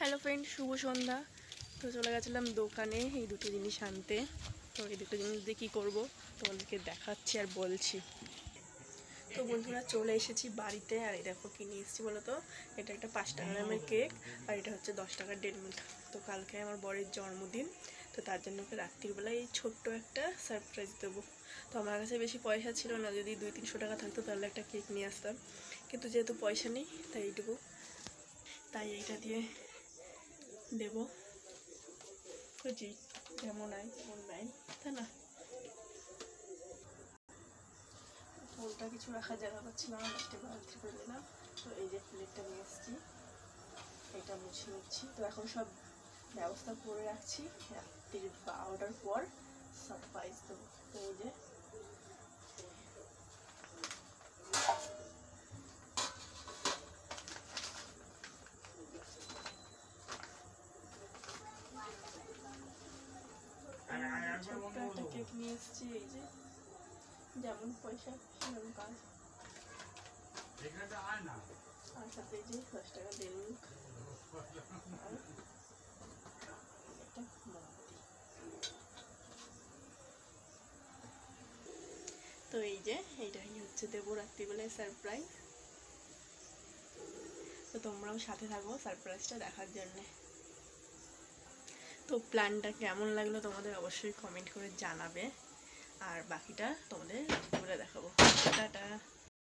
Hello friend, শুভ সন্ধ্যা। তো চলে গেছিলাম দোকানে এই দুটো জিনিস আনতে। তো এই দুটো জিনিস দিয়ে কী করবো তোমাদেরকে দেখাচ্ছি আর বলছি। তো বন্ধুরা, চলে এসেছি বাড়িতে। আর এই দেখো কী নিয়ে এসেছি বলো তো। এটা একটা 5 টাকা দামের কেক, আর এটা হচ্ছে 10 টাকার ডেলমুট। তো কালকে আমার বরের জন্মদিন, তো তার জন্য ওকে রাত্রিবেলায় এই ছোট্ট একটা সারপ্রাইজ দেবো। তো আমার কাছে বেশি পয়সা ছিল না, যদি 200-300 টাকা থাকতো তাহলে একটা কেক নিয়ে আসতাম, কিন্তু যেহেতু পয়সা নেই তাই এইটুকু, তাই এইটা দিয়ে দেবো। খুঁজি যেমন আয় তেমন নেয়, তাই না? ফুলটা কিছু রাখার জায়গা পাচ্ছি না, লাস্টে বালতি করে দিলাম। তো এই যে প্লেটটা নিয়ে এসেছি, এটা মুছে নিচ্ছি। তো এখন সব ব্যবস্থা করে রাখছি, রাত্রির 12টার পর সারপ্রাইজ দেবো। তো এই যে ছোট্ট একটা কেক নিয়ে এসেছি। এই যে যেমন পয়সা সেরকম কাজ। আর সাথে এই যে 10 টাকা দেবো, আর একটা মোমবাতি। তো এই যে এইটাই হচ্ছে দেবো রাত্রিবেলায় সারপ্রাইজ। তো তোমরাও সাথে থাকো সারপ্রাইজটা দেখার জন্যে। তো প্ল্যানটা কেমন লাগলো তোমাদের অবশ্যই কমেন্ট করে জানাবে, আর বাকিটা তোমাদের রাত্রিবেলা দেখাবো। টাটা।